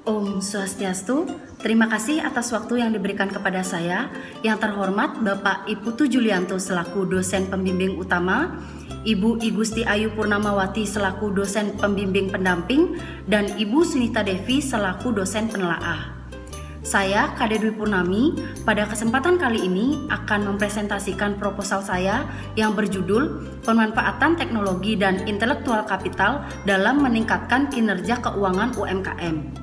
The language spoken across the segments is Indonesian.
Om Swastiastu, terima kasih atas waktu yang diberikan kepada saya. Yang terhormat Bapak I Putu Julianto selaku dosen pembimbing utama, Ibu I Gusti Ayu Purnamawati selaku dosen pembimbing pendamping, dan Ibu Sunita Devi selaku dosen penelaah. Saya Kade Dwi Purnami, pada kesempatan kali ini akan mempresentasikan proposal saya yang berjudul Pemanfaatan Teknologi dan Intelektual Kapital dalam Meningkatkan Kinerja Keuangan UMKM.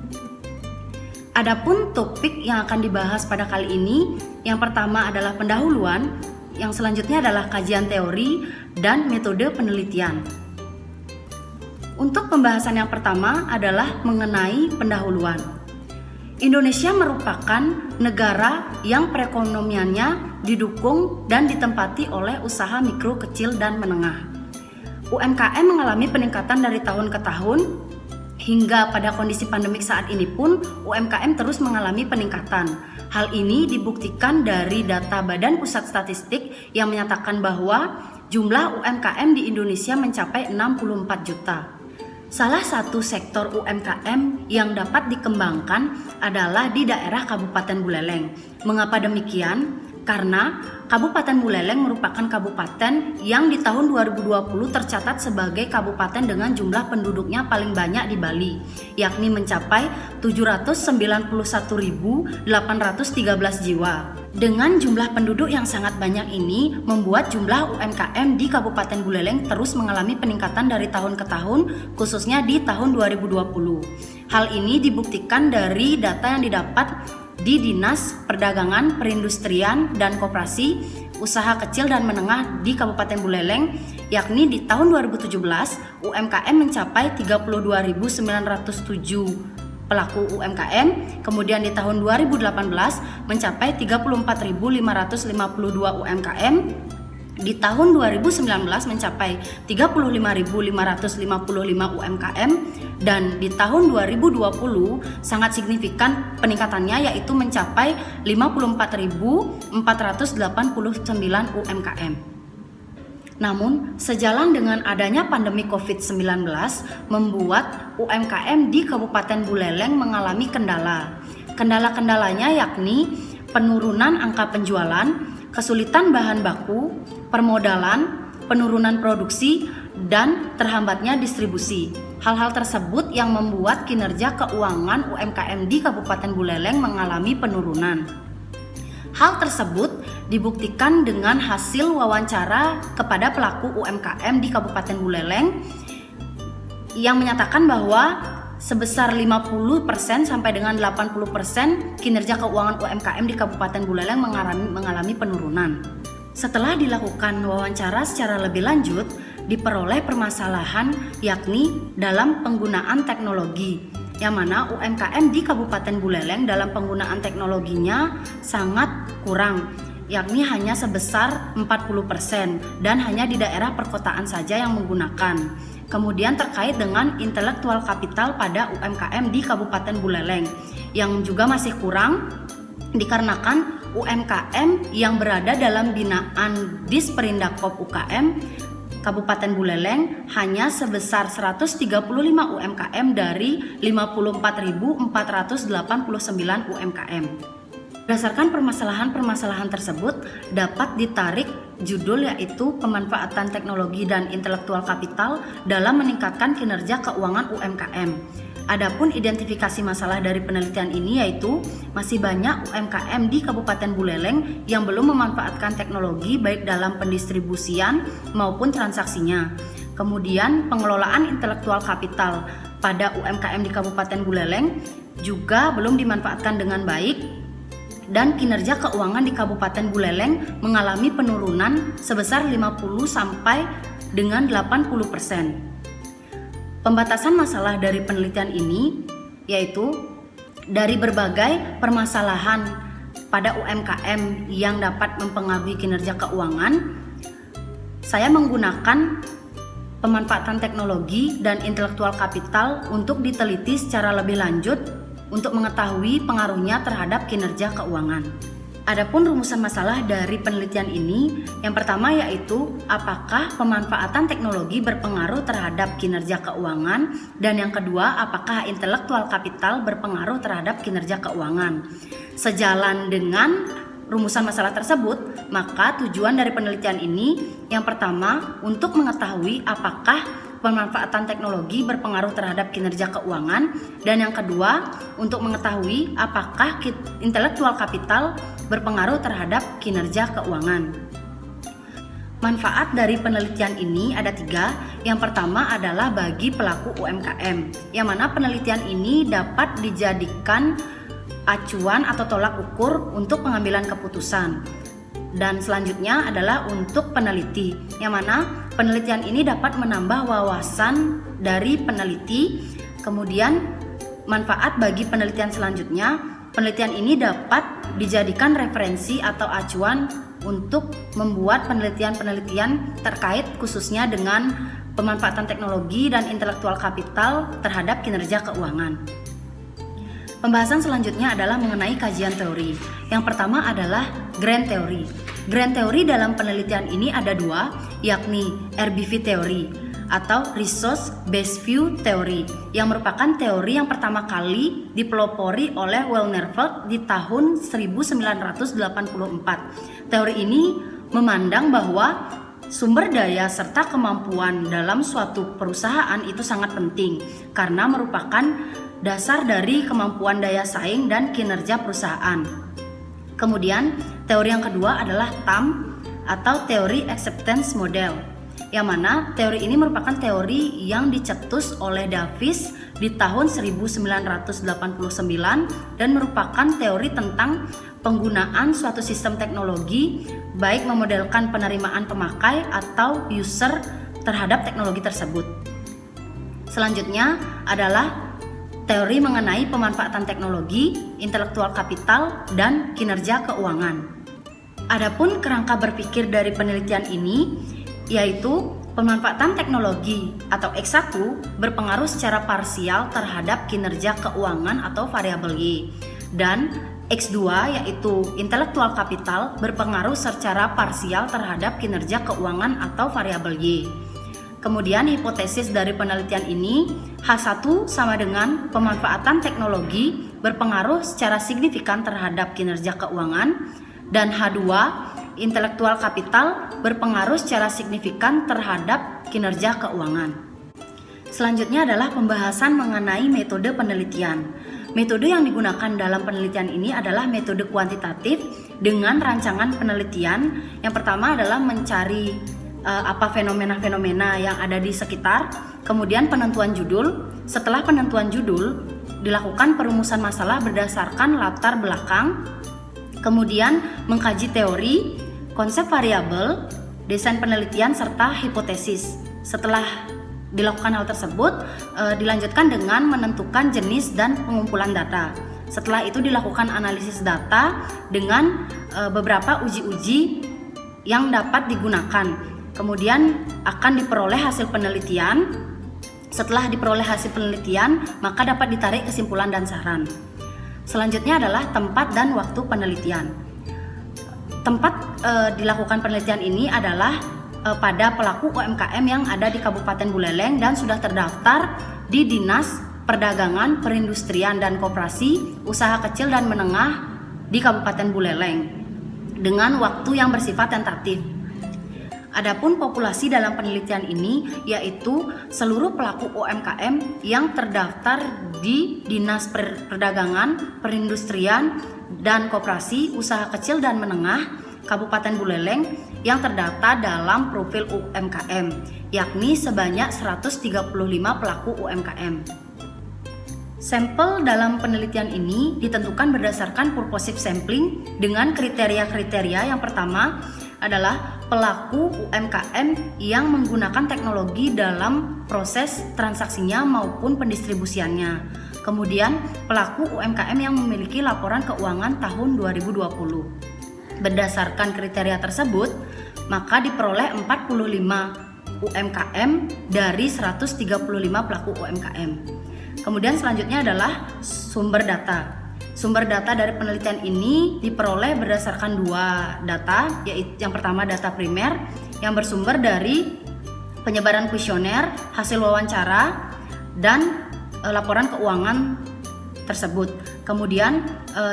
Adapun topik yang akan dibahas pada kali ini, yang pertama adalah pendahuluan, yang selanjutnya adalah kajian teori dan metode penelitian. Untuk pembahasan yang pertama adalah mengenai pendahuluan. Indonesia merupakan negara yang perekonomiannya didukung dan ditempati oleh usaha mikro, kecil, dan menengah. UMKM mengalami peningkatan dari tahun ke tahun. Hingga pada kondisi pandemik saat ini pun UMKM terus mengalami peningkatan. Hal ini dibuktikan dari data Badan Pusat Statistik yang menyatakan bahwa jumlah UMKM di Indonesia mencapai 64 juta. Salah satu sektor UMKM yang dapat dikembangkan adalah di daerah Kabupaten Buleleng. Mengapa demikian? Karena Kabupaten Buleleng merupakan kabupaten yang di tahun 2020 tercatat sebagai kabupaten dengan jumlah penduduknya paling banyak di Bali, yakni mencapai 791.813 jiwa. Dengan jumlah penduduk yang sangat banyak ini, membuat jumlah UMKM di Kabupaten Buleleng terus mengalami peningkatan dari tahun ke tahun, khususnya di tahun 2020. Hal ini dibuktikan dari data yang didapat di Dinas Perdagangan, Perindustrian, dan Koperasi Usaha Kecil dan Menengah di Kabupaten Buleleng, yakni di tahun 2017 UMKM mencapai 32.907 pelaku UMKM, kemudian di tahun 2018 mencapai 34.552 UMKM, di tahun 2019 mencapai 35.555 UMKM, dan di tahun 2020 sangat signifikan peningkatannya, yaitu mencapai 54.489 UMKM. Namun, sejalan dengan adanya pandemi COVID-19 membuat UMKM di Kabupaten Buleleng mengalami kendala. Kendala-kendalanya yakni penurunan angka penjualan, kesulitan bahan baku, permodalan, penurunan produksi, dan terhambatnya distribusi. Hal-hal tersebut yang membuat kinerja keuangan UMKM di Kabupaten Buleleng mengalami penurunan. Hal tersebut dibuktikan dengan hasil wawancara kepada pelaku UMKM di Kabupaten Buleleng yang menyatakan bahwa sebesar 50% sampai dengan 80% kinerja keuangan UMKM di Kabupaten Buleleng mengalami penurunan. Setelah dilakukan wawancara secara lebih lanjut, diperoleh permasalahan yakni dalam penggunaan teknologi, yang mana UMKM di Kabupaten Buleleng dalam penggunaan teknologinya sangat kurang, yakni hanya sebesar 40% dan hanya di daerah perkotaan saja yang menggunakan. Kemudian terkait dengan intelektual kapital pada UMKM di Kabupaten Buleleng yang juga masih kurang dikarenakan UMKM yang berada dalam binaan Disperindakob UKM Kabupaten Buleleng hanya sebesar 135 UMKM dari 54.489 UMKM. Berdasarkan permasalahan-permasalahan tersebut dapat ditarik judul yaitu Pemanfaatan Teknologi dan Intelektual Kapital dalam Meningkatkan Kinerja Keuangan UMKM. Adapun identifikasi masalah dari penelitian ini yaitu masih banyak UMKM di Kabupaten Buleleng yang belum memanfaatkan teknologi baik dalam pendistribusian maupun transaksinya. Kemudian pengelolaan intelektual kapital pada UMKM di Kabupaten Buleleng juga belum dimanfaatkan dengan baik, dan kinerja keuangan di Kabupaten Buleleng mengalami penurunan sebesar 50 sampai dengan 80%. Pembatasan masalah dari penelitian ini yaitu dari berbagai permasalahan pada UMKM yang dapat mempengaruhi kinerja keuangan, saya menggunakan pemanfaatan teknologi dan intelektual kapital untuk diteliti secara lebih lanjut untuk mengetahui pengaruhnya terhadap kinerja keuangan. Adapun rumusan masalah dari penelitian ini, yang pertama yaitu apakah pemanfaatan teknologi berpengaruh terhadap kinerja keuangan, dan yang kedua apakah intelektual kapital berpengaruh terhadap kinerja keuangan. Sejalan dengan rumusan masalah tersebut, maka tujuan dari penelitian ini yang pertama untuk mengetahui apakah pemanfaatan teknologi berpengaruh terhadap kinerja keuangan, dan yang kedua untuk mengetahui apakah intelektual kapital berpengaruh terhadap kinerja keuangan. Manfaat dari penelitian ini ada 3. Yang pertama adalah bagi pelaku UMKM, yang mana penelitian ini dapat dijadikan acuan atau tolak ukur untuk pengambilan keputusan. Dan selanjutnya adalah untuk peneliti, yang mana penelitian ini dapat menambah wawasan dari peneliti. Kemudian manfaat bagi penelitian selanjutnya, penelitian ini dapat dijadikan referensi atau acuan untuk membuat penelitian-penelitian terkait khususnya dengan pemanfaatan teknologi dan intelektual kapital terhadap kinerja keuangan. Pembahasan selanjutnya adalah mengenai kajian teori. Yang pertama adalah grand theory. Grand theory dalam penelitian ini ada 2, yakni RBV theory atau Resource Based View Theory, yang merupakan teori yang pertama kali dipelopori oleh Wennerfeld di tahun 1984. Teori ini memandang bahwa sumber daya serta kemampuan dalam suatu perusahaan itu sangat penting karena merupakan dasar dari kemampuan daya saing dan kinerja perusahaan. Kemudian, teori yang kedua adalah TAM atau Teori Acceptance Model, yang mana teori ini merupakan teori yang dicetus oleh Davis di tahun 1989 dan merupakan teori tentang penggunaan suatu sistem teknologi, baik memodelkan penerimaan pemakai atau user terhadap teknologi tersebut. Selanjutnya adalah teori mengenai pemanfaatan teknologi, intelektual kapital, dan kinerja keuangan. Adapun kerangka berpikir dari penelitian ini yaitu pemanfaatan teknologi atau X1 berpengaruh secara parsial terhadap kinerja keuangan atau variabel Y, dan X2 yaitu intelektual kapital berpengaruh secara parsial terhadap kinerja keuangan atau variabel Y. Kemudian hipotesis dari penelitian ini, H1 sama dengan pemanfaatan teknologi berpengaruh secara signifikan terhadap kinerja keuangan, dan H2 intelektual kapital berpengaruh secara signifikan terhadap kinerja keuangan. Selanjutnya adalah pembahasan mengenai metode penelitian. Metode yang digunakan dalam penelitian ini adalah metode kuantitatif dengan rancangan penelitian. Yang pertama adalah mencari apa fenomena-fenomena yang ada di sekitar, kemudian penentuan judul. Setelah penentuan judul, dilakukan perumusan masalah berdasarkan latar belakang, kemudian mengkaji teori, konsep variabel, desain penelitian, serta hipotesis. Setelah dilakukan hal tersebut, dilanjutkan dengan menentukan jenis dan pengumpulan data. Setelah itu dilakukan analisis data dengan beberapa uji-uji yang dapat digunakan. Kemudian akan diperoleh hasil penelitian. Setelah diperoleh hasil penelitian, maka dapat ditarik kesimpulan dan saran. Selanjutnya adalah tempat dan waktu penelitian. Tempat dilakukan penelitian ini adalah pada pelaku UMKM yang ada di Kabupaten Buleleng dan sudah terdaftar di Dinas Perdagangan, Perindustrian, dan Koperasi Usaha Kecil dan Menengah di Kabupaten Buleleng dengan waktu yang bersifat tentatif. Adapun populasi dalam penelitian ini yaitu seluruh pelaku UMKM yang terdaftar di Dinas Perdagangan, Perindustrian, dan Koperasi Usaha Kecil dan Menengah Kabupaten Buleleng yang terdaftar dalam profil UMKM, yakni sebanyak 135 pelaku UMKM. Sampel dalam penelitian ini ditentukan berdasarkan purposive sampling dengan kriteria-kriteria. Yang pertama adalah pelaku UMKM yang menggunakan teknologi dalam proses transaksinya maupun pendistribusiannya. Kemudian pelaku UMKM yang memiliki laporan keuangan tahun 2020. Berdasarkan kriteria tersebut, maka diperoleh 45 UMKM dari 135 pelaku UMKM. Kemudian selanjutnya adalah sumber data. Sumber data dari penelitian ini diperoleh berdasarkan dua data, yaitu yang pertama data primer yang bersumber dari penyebaran kuesioner, hasil wawancara, dan laporan keuangan tersebut. Kemudian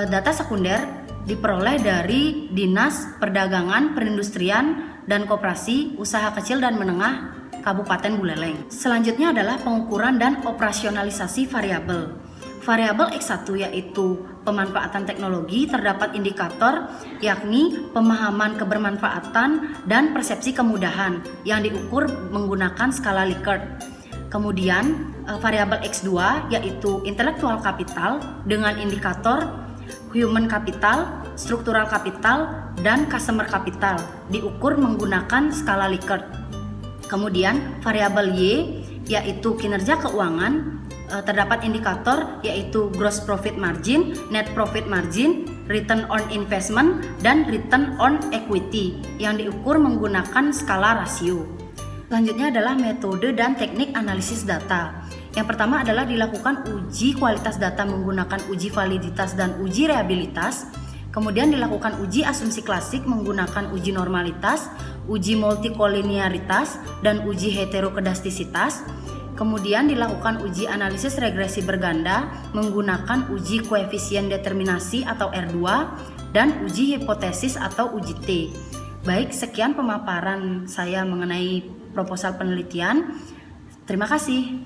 data sekunder diperoleh dari Dinas Perdagangan, Perindustrian, dan Koperasi Usaha Kecil dan Menengah Kabupaten Buleleng. Selanjutnya adalah pengukuran dan operasionalisasi variabel. Variabel X1 yaitu pemanfaatan teknologi, terdapat indikator yakni pemahaman kebermanfaatan dan persepsi kemudahan yang diukur menggunakan skala Likert. Kemudian variabel X2 yaitu intellectual capital dengan indikator human capital, struktural capital, dan customer capital diukur menggunakan skala Likert. Kemudian variabel Y yaitu kinerja keuangan, terdapat indikator yaitu gross profit margin, net profit margin, return on investment, dan return on equity yang diukur menggunakan skala rasio. Selanjutnya adalah metode dan teknik analisis data. Yang pertama adalah dilakukan uji kualitas data menggunakan uji validitas dan uji reliabilitas. Kemudian dilakukan uji asumsi klasik menggunakan uji normalitas, uji multikolinearitas, dan uji heterokedastisitas. Kemudian dilakukan uji analisis regresi berganda menggunakan uji koefisien determinasi atau R2 dan uji hipotesis atau uji T. Baik, sekian pemaparan saya mengenai proposal penelitian. Terima kasih.